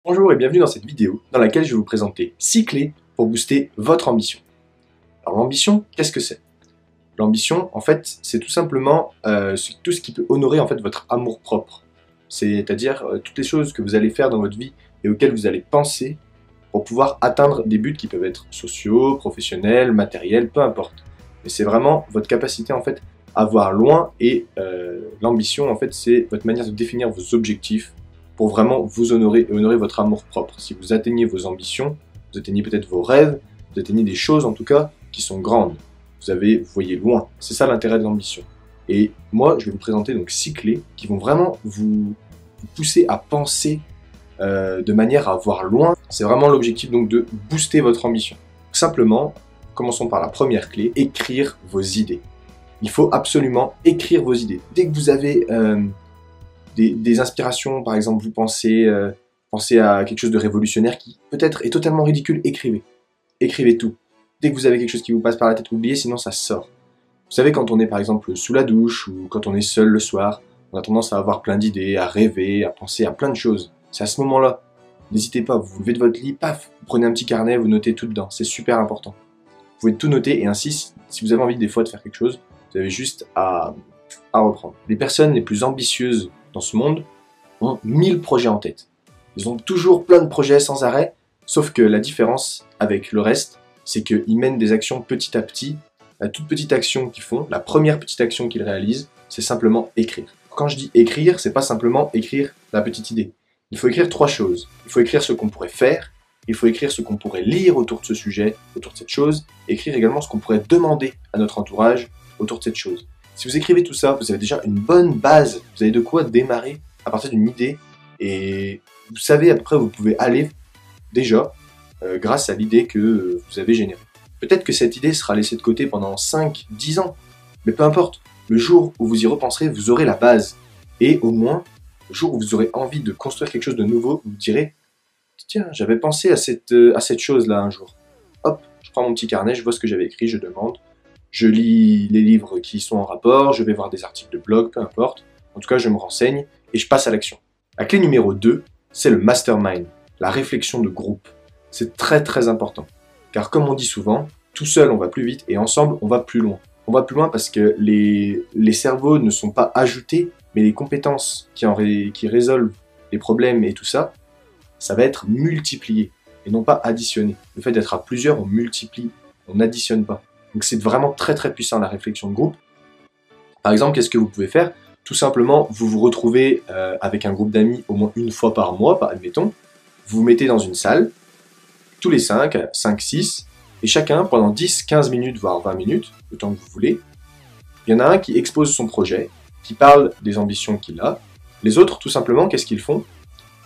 Bonjour et bienvenue dans cette vidéo dans laquelle je vais vous présenter 6 clés pour booster votre ambition. Alors l'ambition, qu'est-ce que c'est? L'ambition, en fait, c'est tout simplement tout ce qui peut honorer en fait votre amour-propre. C'est-à-dire toutes les choses que vous allez faire dans votre vie et auxquelles vous allez penser pour pouvoir atteindre des buts qui peuvent être sociaux, professionnels, matériels, peu importe. Mais c'est vraiment votre capacité en fait à voir loin et l'ambition en fait c'est votre manière de définir vos objectifs pour vraiment vous honorer et honorer votre amour-propre. Si vous atteignez vos ambitions, vous atteignez peut-être vos rêves, vous atteignez des choses en tout cas qui sont grandes. Vous voyez loin. C'est ça l'intérêt de l'ambition. Et moi, je vais vous présenter donc 6 clés qui vont vraiment vous pousser à penser de manière à voir loin. C'est vraiment l'objectif donc de booster votre ambition. Simplement, commençons par la première clé, écrire vos idées. Il faut absolument écrire vos idées. Dès que vous avez des inspirations, par exemple, vous pensez à quelque chose de révolutionnaire qui peut-être est totalement ridicule, écrivez. Écrivez tout. Dès que vous avez quelque chose qui vous passe par la tête, oubliez, sinon ça sort. Vous savez, quand on est par exemple sous la douche ou quand on est seul le soir, on a tendance à avoir plein d'idées, à rêver, à penser à plein de choses. C'est à ce moment-là, n'hésitez pas, vous vous levez de votre lit, paf, vous prenez un petit carnet, vous notez tout dedans, c'est super important. Vous pouvez tout noter et ainsi, si vous avez envie des fois de faire quelque chose, vous avez juste à reprendre. Les personnes les plus ambitieuses dans ce monde ont 1000 projets en tête. Ils ont toujours plein de projets sans arrêt, sauf que la différence avec le reste, c'est qu'ils mènent des actions petit à petit. La toute petite action qu'ils font, la première petite action qu'ils réalisent, c'est simplement écrire. Quand je dis écrire, c'est pas simplement écrire la petite idée. Il faut écrire 3 choses. Il faut écrire ce qu'on pourrait faire, il faut écrire ce qu'on pourrait lire autour de ce sujet, autour de cette chose, et écrire également ce qu'on pourrait demander à notre entourage autour de cette chose. Si vous écrivez tout ça, vous avez déjà une bonne base, vous avez de quoi démarrer à partir d'une idée, et vous savez à peu près où vous pouvez aller déjà grâce à l'idée que vous avez générée. Peut-être que cette idée sera laissée de côté pendant 5, 10 ans, mais peu importe, le jour où vous y repenserez, vous aurez la base, et au moins, le jour où vous aurez envie de construire quelque chose de nouveau, vous direz « Tiens, j'avais pensé à cette chose-là un jour. » Hop, je prends mon petit carnet, je vois ce que j'avais écrit, je demande, je lis les livres qui sont en rapport, je vais voir des articles de blog, peu importe. En tout cas, je me renseigne et je passe à l'action. La clé numéro 2, c'est le mastermind, la réflexion de groupe. C'est très très important. Car comme on dit souvent, tout seul on va plus vite et ensemble on va plus loin. On va plus loin parce que les cerveaux ne sont pas ajoutés, mais les compétences qui résolvent les problèmes et tout ça, ça va être multiplié et non pas additionné. Le fait d'être à plusieurs, on multiplie, on n'additionne pas. Donc c'est vraiment très très puissant la réflexion de groupe. Par exemple, qu'est-ce que vous pouvez faire? Tout simplement, vous vous retrouvez avec un groupe d'amis au moins une fois par mois, admettons. Vous vous mettez dans une salle, tous les 5, 6, et chacun, pendant 10, 15 minutes, voire 20 minutes, le temps que vous voulez, il y en a un qui expose son projet, qui parle des ambitions qu'il a. Les autres, tout simplement, qu'est-ce qu'ils font?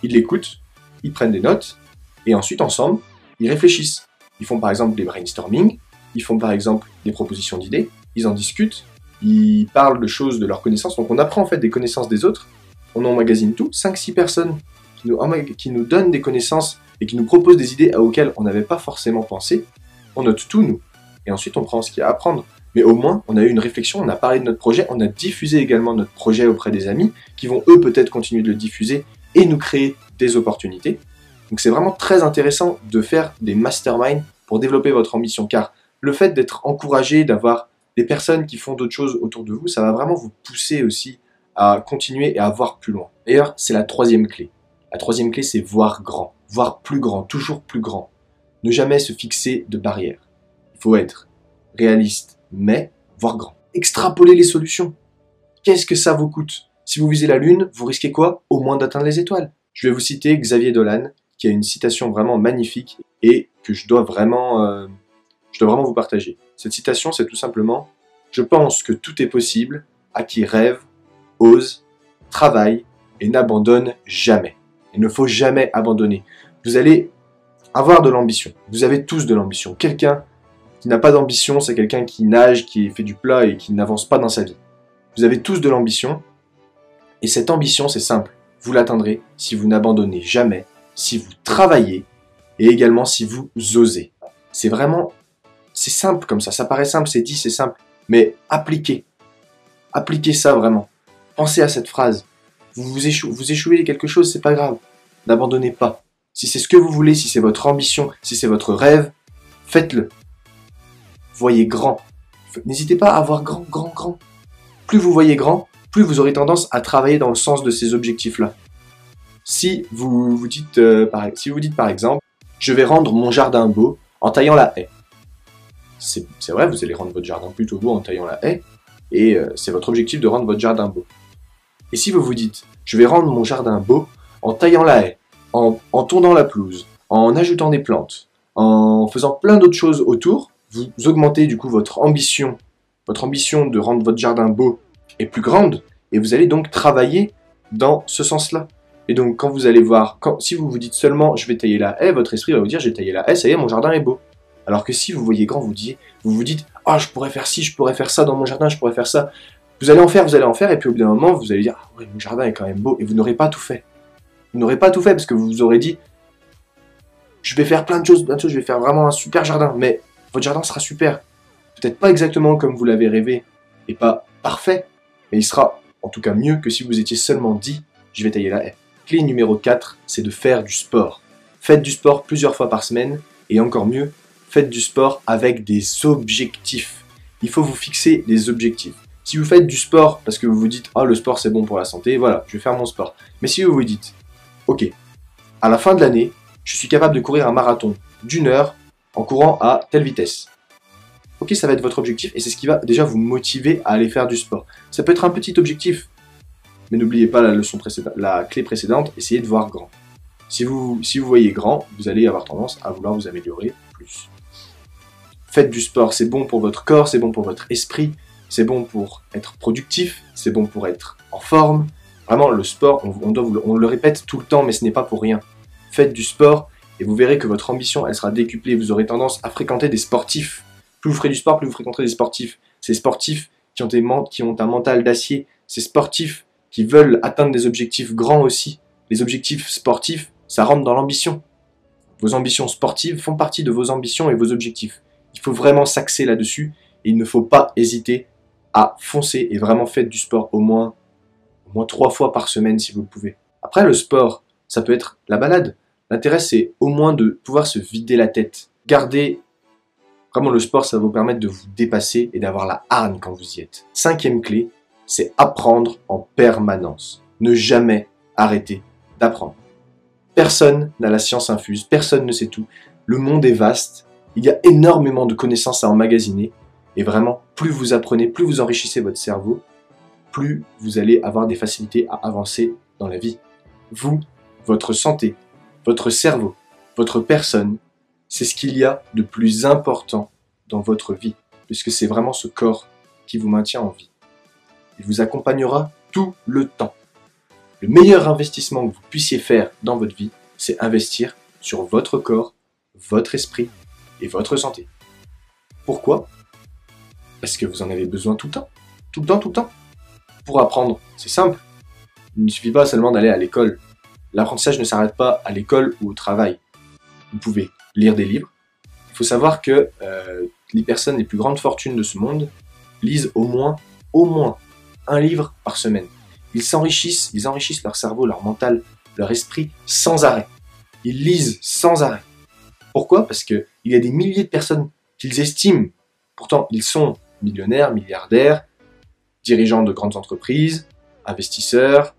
Ils l'écoutent, ils prennent des notes, et ensuite, ensemble, ils réfléchissent. Ils font par exemple des brainstorming, ils font par exemple des propositions d'idées, ils en discutent, ils parlent de choses de leurs connaissances, donc on apprend en fait des connaissances des autres, on emmagasine tout, 5-6 personnes qui nous donnent des connaissances et qui nous proposent des idées auxquelles on n'avait pas forcément pensé, on note tout nous, et ensuite on prend ce qu'il y a à apprendre. Mais au moins, on a eu une réflexion, on a parlé de notre projet, on a diffusé également notre projet auprès des amis, qui vont eux peut-être continuer de le diffuser et nous créer des opportunités. Donc c'est vraiment très intéressant de faire des masterminds pour développer votre ambition, car le fait d'être encouragé, d'avoir des personnes qui font d'autres choses autour de vous, ça va vraiment vous pousser aussi à continuer et à voir plus loin. D'ailleurs, c'est la 3e clé. La 3e clé, c'est voir grand, voir plus grand, toujours plus grand. Ne jamais se fixer de barrières. Il faut être réaliste, mais voir grand. Extrapoler les solutions. Qu'est-ce que ça vous coûte? Si vous visez la Lune, vous risquez quoi? Au moins d'atteindre les étoiles. Je vais vous citer Xavier Dolan, qui a une citation vraiment magnifique et que je dois vraiment vous partager. Cette citation, c'est tout simplement « Je pense que tout est possible à qui rêve, ose, travaille et n'abandonne jamais. » Il ne faut jamais abandonner. Vous allez avoir de l'ambition. Vous avez tous de l'ambition. Quelqu'un qui n'a pas d'ambition, c'est quelqu'un qui nage, qui fait du plat et qui n'avance pas dans sa vie. Vous avez tous de l'ambition. Et cette ambition, c'est simple. Vous l'atteindrez si vous n'abandonnez jamais, si vous travaillez et également si vous osez. C'est simple comme ça paraît simple, c'est dit, c'est simple, mais appliquez ça vraiment. Pensez à cette phrase. Vous échouez quelque chose, c'est pas grave. N'abandonnez pas. Si c'est ce que vous voulez, si c'est votre ambition, si c'est votre rêve, faites-le. Voyez grand. N'hésitez pas à voir grand, grand, grand. Plus vous voyez grand, plus vous aurez tendance à travailler dans le sens de ces objectifs-là. Si vous dites par exemple, je vais rendre mon jardin beau en taillant la haie. C'est vrai, vous allez rendre votre jardin plutôt beau en taillant la haie, et c'est votre objectif de rendre votre jardin beau. Et si vous vous dites, je vais rendre mon jardin beau en taillant la haie, en tondant la pelouse, en ajoutant des plantes, en faisant plein d'autres choses autour, vous augmentez du coup votre ambition de rendre votre jardin beau est plus grande, et vous allez donc travailler dans ce sens-là. Et donc quand vous allez voir, si vous vous dites seulement je vais tailler la haie, votre esprit va vous dire j'ai taillé la haie, ça y est, mon jardin est beau. Alors que si vous voyez grand, vous vous dites ah je pourrais faire ci, je pourrais faire ça dans mon jardin, je pourrais faire ça. Vous allez en faire, et puis au bout d'un moment vous allez dire ah ouais, mon jardin est quand même beau, et vous n'aurez pas tout fait. Vous n'aurez pas tout fait parce que vous vous aurez dit je vais faire plein de choses, je vais faire vraiment un super jardin, mais votre jardin sera super. Peut-être pas exactement comme vous l'avez rêvé, et pas parfait, mais il sera en tout cas mieux que si vous étiez seulement dit je vais tailler la haie. Clé numéro 4, c'est de faire du sport. Faites du sport plusieurs fois par semaine, et encore mieux, faites du sport avec des objectifs. Il faut vous fixer des objectifs. Si vous faites du sport parce que vous vous dites « Ah, le sport c'est bon pour la santé, voilà, je vais faire mon sport ». Mais si vous vous dites « Ok, à la fin de l'année, je suis capable de courir un marathon d'1 heure en courant à telle vitesse ». Ok, ça va être votre objectif, et c'est ce qui va déjà vous motiver à aller faire du sport. Ça peut être un petit objectif, mais n'oubliez pas la clé précédente, essayez de voir grand. Si vous voyez grand, vous allez avoir tendance à vouloir vous améliorer plus. Faites du sport, c'est bon pour votre corps, c'est bon pour votre esprit, c'est bon pour être productif, c'est bon pour être en forme. Vraiment, le sport, on le répète tout le temps, mais ce n'est pas pour rien. Faites du sport, et vous verrez que votre ambition, elle sera décuplée. Vous aurez tendance à fréquenter des sportifs. Plus vous ferez du sport, plus vous fréquenterez des sportifs. Ces sportifs qui ont un mental d'acier, ces sportifs qui veulent atteindre des objectifs grands aussi. Les objectifs sportifs, ça rentre dans l'ambition. Vos ambitions sportives font partie de vos ambitions et vos objectifs. Il faut vraiment s'axer là-dessus, et il ne faut pas hésiter à foncer, et vraiment faites du sport au moins 3 fois par semaine si vous le pouvez. Après, le sport, ça peut être la balade. L'intérêt, c'est au moins de pouvoir se vider la tête. Vraiment, le sport, ça va vous permettre de vous dépasser et d'avoir la hargne quand vous y êtes. 5e clé, c'est apprendre en permanence. Ne jamais arrêter d'apprendre. Personne n'a la science infuse, personne ne sait tout. Le monde est vaste, il y a énormément de connaissances à emmagasiner, et vraiment, plus vous apprenez, plus vous enrichissez votre cerveau, plus vous allez avoir des facilités à avancer dans la vie. Vous, votre santé, votre cerveau, votre personne, c'est ce qu'il y a de plus important dans votre vie, puisque c'est vraiment ce corps qui vous maintient en vie. Il vous accompagnera tout le temps. Le meilleur investissement que vous puissiez faire dans votre vie, c'est investir sur votre corps, votre esprit et votre santé. Pourquoi ? Parce que vous en avez besoin tout le temps. Tout le temps, tout le temps. Pour apprendre, c'est simple. Il ne suffit pas seulement d'aller à l'école. L'apprentissage ne s'arrête pas à l'école ou au travail. Vous pouvez lire des livres. Il faut savoir que les personnes les plus grandes fortunes de ce monde lisent au moins un livre par semaine. Ils enrichissent leur cerveau, leur mental, leur esprit sans arrêt. Ils lisent sans arrêt. Pourquoi ? Parce qu'il y a des milliers de personnes qu'ils estiment. Pourtant, ils sont millionnaires, milliardaires, dirigeants de grandes entreprises, investisseurs,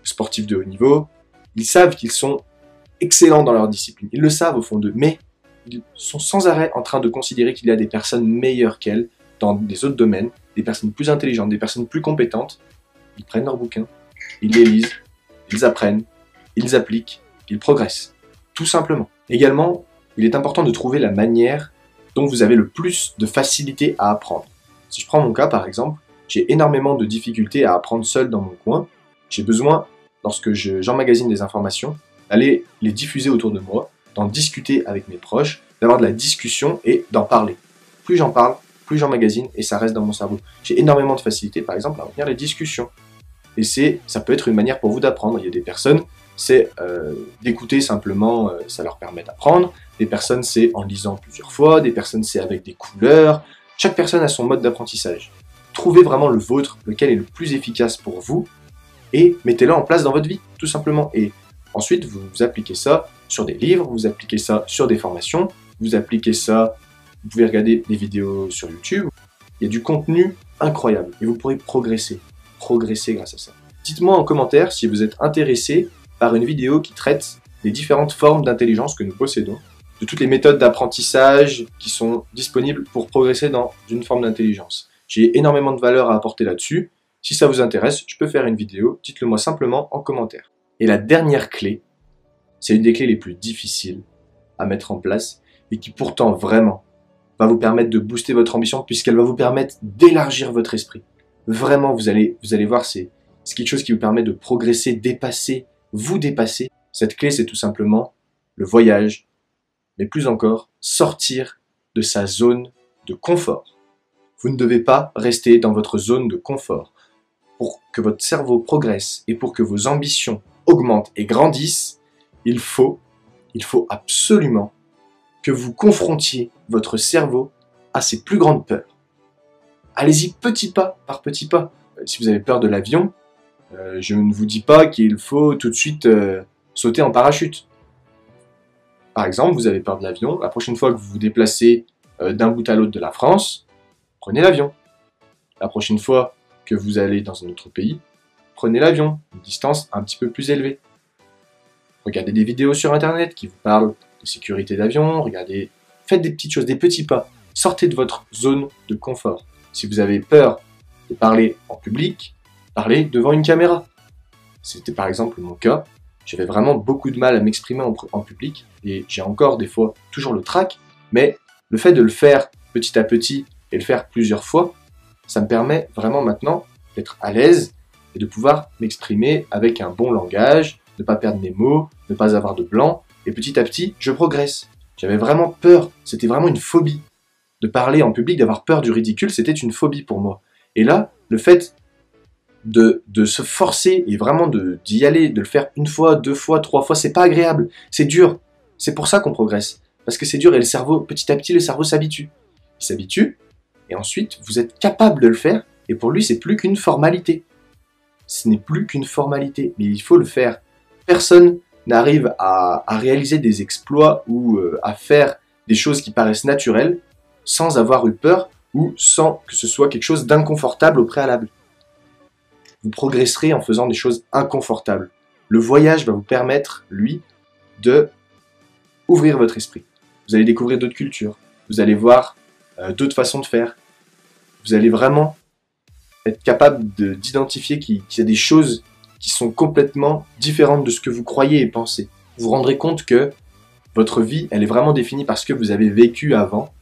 sportifs de haut niveau. Ils savent qu'ils sont excellents dans leur discipline. Ils le savent au fond d'eux, mais ils sont sans arrêt en train de considérer qu'il y a des personnes meilleures qu'elles dans des autres domaines, des personnes plus intelligentes, des personnes plus compétentes. Ils prennent leurs bouquins, ils les lisent, ils apprennent, ils appliquent, ils progressent. Tout simplement. Également, il est important de trouver la manière dont vous avez le plus de facilité à apprendre. Si je prends mon cas par exemple, j'ai énormément de difficultés à apprendre seul dans mon coin. J'ai besoin, lorsque j'emmagasine des informations, d'aller les diffuser autour de moi, d'en discuter avec mes proches, d'avoir de la discussion et d'en parler. Plus j'en parle, plus j'emmagasine et ça reste dans mon cerveau. J'ai énormément de facilité par exemple à retenir les discussions. Et ça peut être une manière pour vous d'apprendre. Il y a des personnes, c'est d'écouter simplement, ça leur permet d'apprendre. Des personnes, c'est en lisant plusieurs fois. Des personnes, c'est avec des couleurs. Chaque personne a son mode d'apprentissage. Trouvez vraiment le vôtre, lequel est le plus efficace pour vous, et mettez-le en place dans votre vie, tout simplement. Et ensuite, vous appliquez ça sur des livres, vous appliquez ça sur des formations, vous appliquez ça, vous pouvez regarder des vidéos sur YouTube. Il y a du contenu incroyable et vous pourrez progresser grâce à ça. Dites-moi en commentaire si vous êtes intéressé par une vidéo qui traite des différentes formes d'intelligence que nous possédons, de toutes les méthodes d'apprentissage qui sont disponibles pour progresser dans une forme d'intelligence. J'ai énormément de valeur à apporter là-dessus. Si ça vous intéresse, je peux faire une vidéo, dites-le moi simplement en commentaire. Et la dernière clé, c'est une des clés les plus difficiles à mettre en place et qui pourtant vraiment va vous permettre de booster votre ambition puisqu'elle va vous permettre d'élargir votre esprit. Vraiment, vous allez voir, c'est quelque chose qui vous permet de progresser, dépasser, vous dépasser. Cette clé, c'est tout simplement le voyage, mais plus encore, sortir de sa zone de confort. Vous ne devez pas rester dans votre zone de confort. Pour que votre cerveau progresse et pour que vos ambitions augmentent et grandissent, il faut absolument que vous confrontiez votre cerveau à ses plus grandes peurs. Allez-y petit pas par petit pas. Si vous avez peur de l'avion, je ne vous dis pas qu'il faut tout de suite sauter en parachute. Par exemple, vous avez peur de l'avion, la prochaine fois que vous vous déplacez d'un bout à l'autre de la France, prenez l'avion. La prochaine fois que vous allez dans un autre pays, prenez l'avion, une distance un petit peu plus élevée. Regardez des vidéos sur internet qui vous parlent de sécurité d'avion, faites des petites choses, des petits pas. Sortez de votre zone de confort. Si vous avez peur de parler en public, parlez devant une caméra. C'était par exemple mon cas. J'avais vraiment beaucoup de mal à m'exprimer en public et j'ai encore des fois toujours le trac, mais le fait de le faire petit à petit et le faire plusieurs fois, ça me permet vraiment maintenant d'être à l'aise et de pouvoir m'exprimer avec un bon langage, ne pas perdre mes mots, ne pas avoir de blanc, et petit à petit, je progresse. J'avais vraiment peur, c'était vraiment une phobie. De parler en public, d'avoir peur du ridicule, c'était une phobie pour moi. Et là, le fait de se forcer et vraiment d'y aller, de le faire une fois, deux fois, trois fois, c'est pas agréable, c'est dur. C'est pour ça qu'on progresse. Parce que c'est dur et le cerveau, petit à petit, le cerveau s'habitue. Il s'habitue, et ensuite, vous êtes capable de le faire, et pour lui, c'est plus qu'une formalité. Ce n'est plus qu'une formalité, mais il faut le faire. Personne n'arrive à réaliser des exploits ou à faire des choses qui paraissent naturelles sans avoir eu peur ou sans que ce soit quelque chose d'inconfortable au préalable. Vous progresserez en faisant des choses inconfortables. Le voyage va vous permettre, lui, de ouvrir votre esprit. Vous allez découvrir d'autres cultures, vous allez voir d'autres façons de faire. Vous allez vraiment être capable d'identifier qu'il y a des choses qui sont complètement différentes de ce que vous croyez et pensez. Vous vous rendrez compte que votre vie, elle est vraiment définie par ce que vous avez vécu avant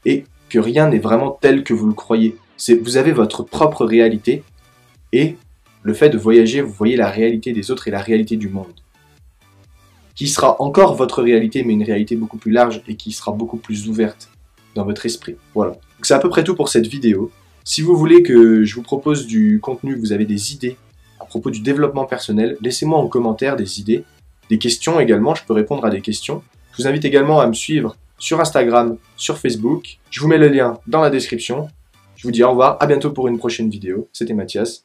et que rien n'est vraiment tel que vous le croyez. Vous avez votre propre réalité et le fait de voyager, vous voyez la réalité des autres et la réalité du monde. Qui sera encore votre réalité, mais une réalité beaucoup plus large et qui sera beaucoup plus ouverte dans votre esprit. Voilà. Donc c'est à peu près tout pour cette vidéo. Si vous voulez que je vous propose du contenu, que vous avez des idées à propos du développement personnel, laissez-moi en commentaire des idées, des questions également, je peux répondre à des questions. Je vous invite également à me suivre sur Instagram, sur Facebook. Je vous mets le lien dans la description. Je vous dis au revoir, à bientôt pour une prochaine vidéo. C'était Mathias.